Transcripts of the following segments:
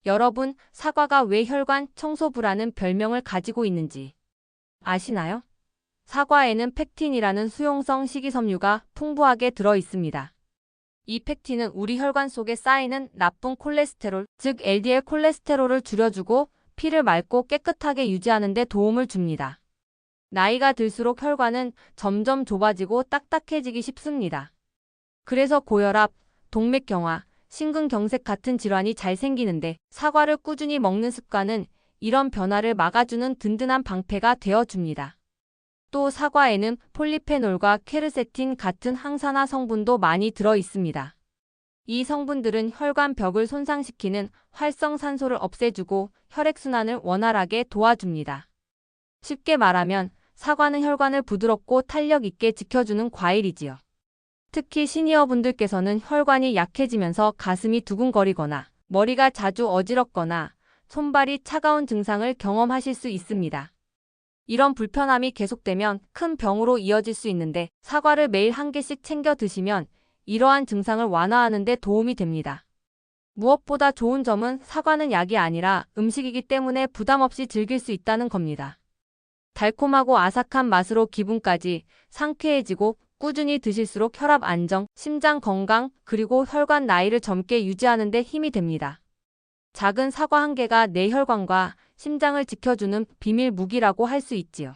여러분, 사과가 왜 혈관 청소부라는 별명을 가지고 있는지 아시나요? 사과에는 펙틴이라는 수용성 식이섬유가 풍부하게 들어 있습니다. 이 펙틴은 우리 혈관 속에 쌓이는 나쁜 콜레스테롤, 즉 LDL 콜레스테롤을 줄여주고 피를 맑고 깨끗하게 유지하는 데 도움을 줍니다. 나이가 들수록 혈관은 점점 좁아지고 딱딱해지기 쉽습니다. 그래서 고혈압, 동맥경화, 심근경색 같은 질환이 잘 생기는데 사과를 꾸준히 먹는 습관은 이런 변화를 막아주는 든든한 방패가 되어줍니다. 또 사과에는 폴리페놀과 케르세틴 같은 항산화 성분도 많이 들어 있습니다. 이 성분들은 혈관 벽을 손상시키는 활성산소를 없애주고 혈액순환을 원활하게 도와줍니다. 쉽게 말하면 사과는 혈관을 부드럽고 탄력 있게 지켜주는 과일이지요. 특히 시니어분들께서는 혈관이 약해지면서 가슴이 두근거리거나 머리가 자주 어지럽거나 손발이 차가운 증상을 경험하실 수 있습니다. 이런 불편함이 계속되면 큰 병으로 이어질 수 있는데 사과를 매일 한 개씩 챙겨 드시면 이러한 증상을 완화하는 데 도움이 됩니다. 무엇보다 좋은 점은 사과는 약이 아니라 음식이기 때문에 부담 없이 즐길 수 있다는 겁니다. 달콤하고 아삭한 맛으로 기분까지 상쾌해지고 꾸준히 드실수록 혈압 안정, 심장 건강, 그리고 혈관 나이를 젊게 유지하는 데 힘이 됩니다. 작은 사과 한 개가 내 혈관과 심장을 지켜주는 비밀 무기라고 할 수 있지요.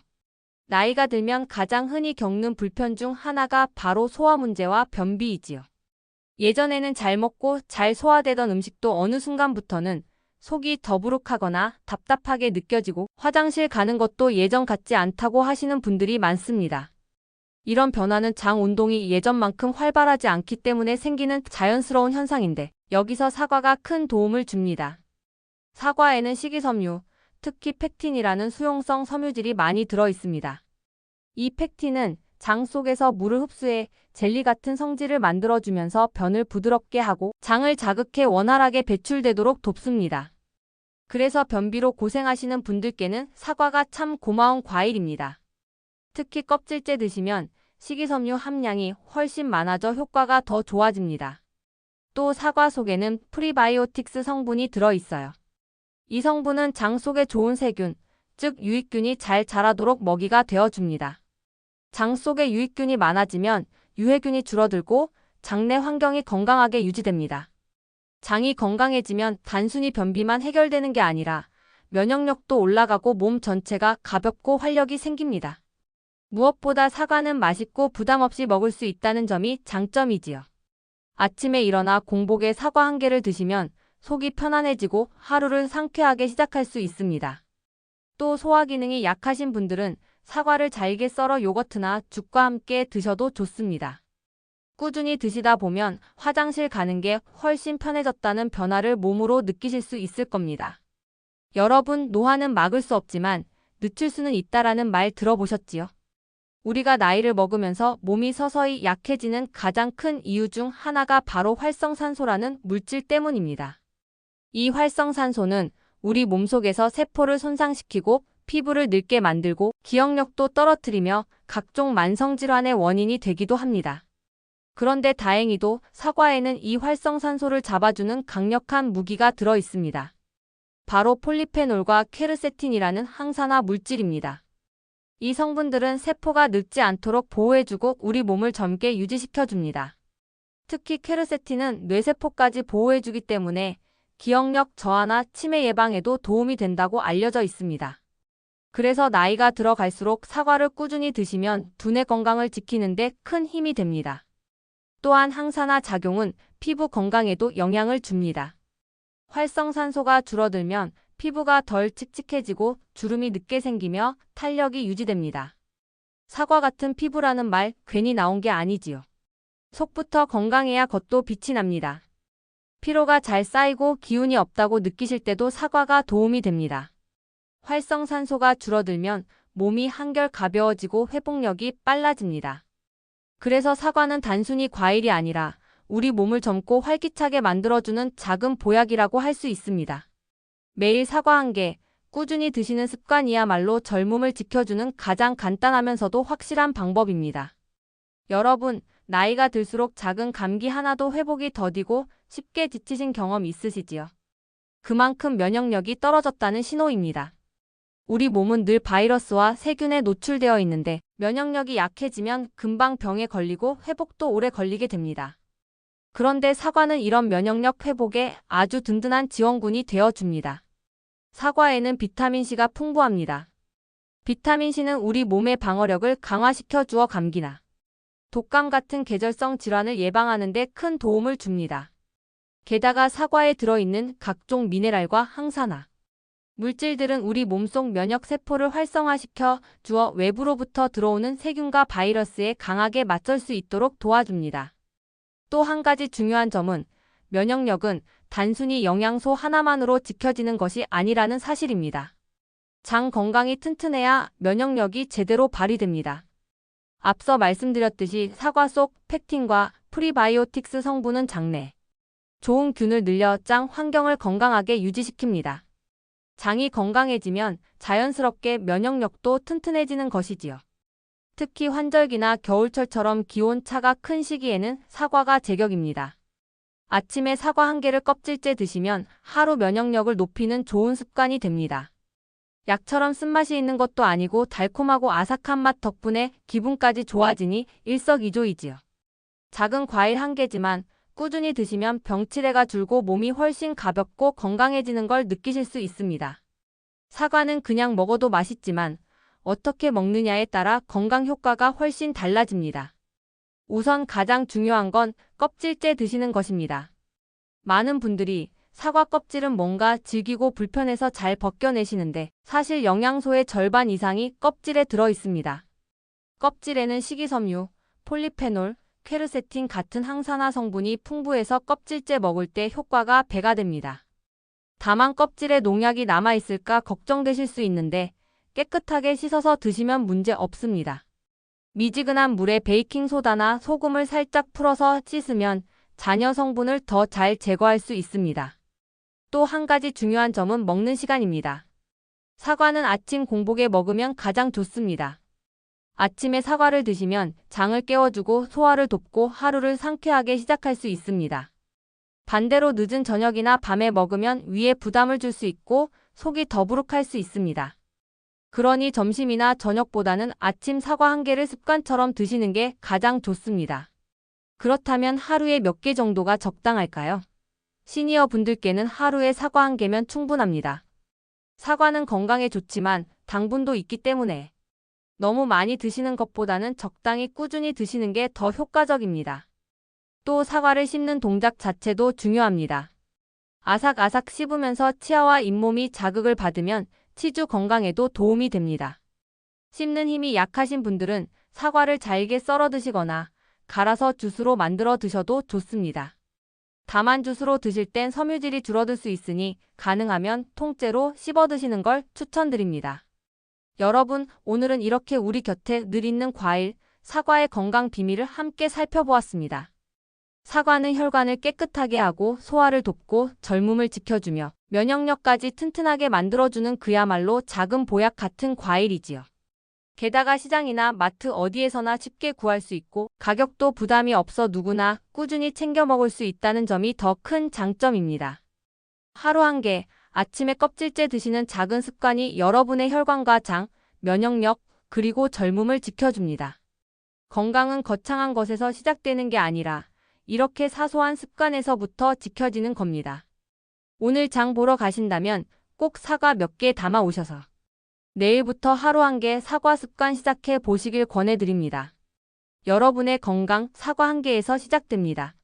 나이가 들면 가장 흔히 겪는 불편 중 하나가 바로 소화 문제와 변비이지요. 예전에는 잘 먹고 잘 소화되던 음식도 어느 순간부터는 속이 더부룩하거나 답답하게 느껴지고 화장실 가는 것도 예전 같지 않다고 하시는 분들이 많습니다. 이런 변화는 장 운동이 예전만큼 활발하지 않기 때문에 생기는 자연스러운 현상인데 여기서 사과가 큰 도움을 줍니다. 사과에는 식이섬유, 특히 펙틴이라는 수용성 섬유질이 많이 들어 있습니다. 이 펙틴은 장 속에서 물을 흡수해 젤리 같은 성질을 만들어주면서 변을 부드럽게 하고 장을 자극해 원활하게 배출되도록 돕습니다. 그래서 변비로 고생하시는 분들께는 사과가 참 고마운 과일입니다. 특히 껍질째 드시면 식이섬유 함량이 훨씬 많아져 효과가 더 좋아집니다. 또 사과 속에는 프리바이오틱스 성분이 들어있어요. 이 성분은 장 속에 좋은 세균, 즉 유익균이 잘 자라도록 먹이가 되어줍니다. 장 속에 유익균이 많아지면 유해균이 줄어들고 장내 환경이 건강하게 유지됩니다. 장이 건강해지면 단순히 변비만 해결되는 게 아니라 면역력도 올라가고 몸 전체가 가볍고 활력이 생깁니다. 무엇보다 사과는 맛있고 부담 없이 먹을 수 있다는 점이 장점이지요. 아침에 일어나 공복에 사과 한 개를 드시면 속이 편안해지고 하루를 상쾌하게 시작할 수 있습니다. 또 소화 기능이 약하신 분들은 사과를 잘게 썰어 요거트나 죽과 함께 드셔도 좋습니다. 꾸준히 드시다 보면 화장실 가는 게 훨씬 편해졌다는 변화를 몸으로 느끼실 수 있을 겁니다. 여러분, 노화는 막을 수 없지만 늦출 수는 있다라는 말 들어보셨지요? 우리가 나이를 먹으면서 몸이 서서히 약해지는 가장 큰 이유 중 하나가 바로 활성산소라는 물질 때문입니다. 이 활성산소는 우리 몸속에서 세포를 손상시키고 피부를 늙게 만들고 기억력도 떨어뜨리며 각종 만성질환의 원인이 되기도 합니다. 그런데 다행히도 사과에는 이 활성산소를 잡아주는 강력한 무기가 들어 있습니다. 바로 폴리페놀과 케르세틴이라는 항산화 물질입니다. 이 성분들은 세포가 늙지 않도록 보호해주고 우리 몸을 젊게 유지시켜줍니다. 특히 케르세틴은 뇌세포까지 보호해주기 때문에 기억력 저하나 치매 예방에도 도움이 된다고 알려져 있습니다. 그래서 나이가 들어갈수록 사과를 꾸준히 드시면 두뇌 건강을 지키는 데 큰 힘이 됩니다. 또한 항산화 작용은 피부 건강에도 영향을 줍니다. 활성산소가 줄어들면 피부가 덜 칙칙해지고 주름이 늦게 생기며 탄력이 유지됩니다. 사과 같은 피부라는 말 괜히 나온 게 아니지요. 속부터 건강해야 겉도 빛이 납니다. 피로가 잘 쌓이고 기운이 없다고 느끼실 때도 사과가 도움이 됩니다. 활성산소가 줄어들면 몸이 한결 가벼워지고 회복력이 빨라집니다. 그래서 사과는 단순히 과일이 아니라 우리 몸을 젊고 활기차게 만들어주는 작은 보약이라고 할 수 있습니다. 매일 사과 한 개, 꾸준히 드시는 습관이야말로 젊음을 지켜주는 가장 간단하면서도 확실한 방법입니다. 여러분, 나이가 들수록 작은 감기 하나도 회복이 더디고 쉽게 지치신 경험 있으시지요? 그만큼 면역력이 떨어졌다는 신호입니다. 우리 몸은 늘 바이러스와 세균에 노출되어 있는데 면역력이 약해지면 금방 병에 걸리고 회복도 오래 걸리게 됩니다. 그런데 사과는 이런 면역력 회복에 아주 든든한 지원군이 되어줍니다. 사과에는 비타민C가 풍부합니다. 비타민C는 우리 몸의 방어력을 강화시켜 주어 감기나 독감 같은 계절성 질환을 예방하는 데 큰 도움을 줍니다. 게다가 사과에 들어있는 각종 미네랄과 항산화, 물질들은 우리 몸속 면역 세포를 활성화시켜 주어 외부로부터 들어오는 세균과 바이러스에 강하게 맞설 수 있도록 도와줍니다. 또 한 가지 중요한 점은 면역력은 단순히 영양소 하나만으로 지켜지는 것이 아니라는 사실입니다. 장 건강이 튼튼해야 면역력이 제대로 발휘됩니다. 앞서 말씀드렸듯이 사과 속 펙틴과 프리바이오틱스 성분은 장내 좋은 균을 늘려 장 환경을 건강하게 유지시킵니다. 장이 건강해지면 자연스럽게 면역력도 튼튼해지는 것이지요. 특히 환절기나 겨울철처럼 기온차가 큰 시기에는 사과가 제격입니다. 아침에 사과 한 개를 껍질째 드시면 하루 면역력을 높이는 좋은 습관이 됩니다. 약처럼 쓴맛이 있는 것도 아니고 달콤하고 아삭한 맛 덕분에 기분까지 좋아지니 일석이조이지요. 작은 과일 한 개지만 꾸준히 드시면 병치레가 줄고 몸이 훨씬 가볍고 건강해지는 걸 느끼실 수 있습니다. 사과는 그냥 먹어도 맛있지만 어떻게 먹느냐에 따라 건강 효과가 훨씬 달라집니다. 우선 가장 중요한 건 껍질째 드시는 것입니다. 많은 분들이 사과 껍질은 뭔가 질기고 불편해서 잘 벗겨내시는데 사실 영양소의 절반 이상이 껍질에 들어 있습니다. 껍질에는 식이섬유, 폴리페놀, 퀘르세틴 같은 항산화 성분이 풍부해서 껍질째 먹을 때 효과가 배가 됩니다. 다만 껍질에 농약이 남아있을까 걱정되실 수 있는데 깨끗하게 씻어서 드시면 문제 없습니다. 미지근한 물에 베이킹소다나 소금을 살짝 풀어서 씻으면 잔여 성분을 더 잘 제거할 수 있습니다. 또 한 가지 중요한 점은 먹는 시간입니다. 사과는 아침 공복에 먹으면 가장 좋습니다. 아침에 사과를 드시면 장을 깨워주고 소화를 돕고 하루를 상쾌하게 시작할 수 있습니다. 반대로 늦은 저녁이나 밤에 먹으면 위에 부담을 줄 수 있고 속이 더부룩할 수 있습니다. 그러니 점심이나 저녁보다는 아침 사과 한 개를 습관처럼 드시는 게 가장 좋습니다. 그렇다면 하루에 몇 개 정도가 적당할까요? 시니어 분들께는 하루에 사과 한 개면 충분합니다. 사과는 건강에 좋지만 당분도 있기 때문에 너무 많이 드시는 것보다는 적당히 꾸준히 드시는 게 더 효과적입니다. 또 사과를 씹는 동작 자체도 중요합니다. 아삭아삭 씹으면서 치아와 잇몸이 자극을 받으면 치주 건강에도 도움이 됩니다. 씹는 힘이 약하신 분들은 사과를 잘게 썰어 드시거나 갈아서 주스로 만들어 드셔도 좋습니다. 다만 주스로 드실 땐 섬유질이 줄어들 수 있으니 가능하면 통째로 씹어 드시는 걸 추천드립니다. 여러분, 오늘은 이렇게 우리 곁에 늘 있는 과일, 사과의 건강 비밀을 함께 살펴보았습니다. 사과는 혈관을 깨끗하게 하고 소화를 돕고 젊음을 지켜주며 면역력까지 튼튼하게 만들어주는 그야말로 작은 보약 같은 과일이지요. 게다가 시장이나 마트 어디에서나 쉽게 구할 수 있고 가격도 부담이 없어 누구나 꾸준히 챙겨 먹을 수 있다는 점이 더 큰 장점입니다. 하루 한 개, 아침에 껍질째 드시는 작은 습관이 여러분의 혈관과 장, 면역력, 그리고 젊음을 지켜줍니다. 건강은 거창한 것에서 시작되는 게 아니라 이렇게 사소한 습관에서부터 지켜지는 겁니다. 오늘 장 보러 가신다면 꼭 사과 몇 개 담아 오셔서 내일부터 하루 한 개 사과 습관 시작해 보시길 권해드립니다. 여러분의 건강 사과 한 개에서 시작됩니다.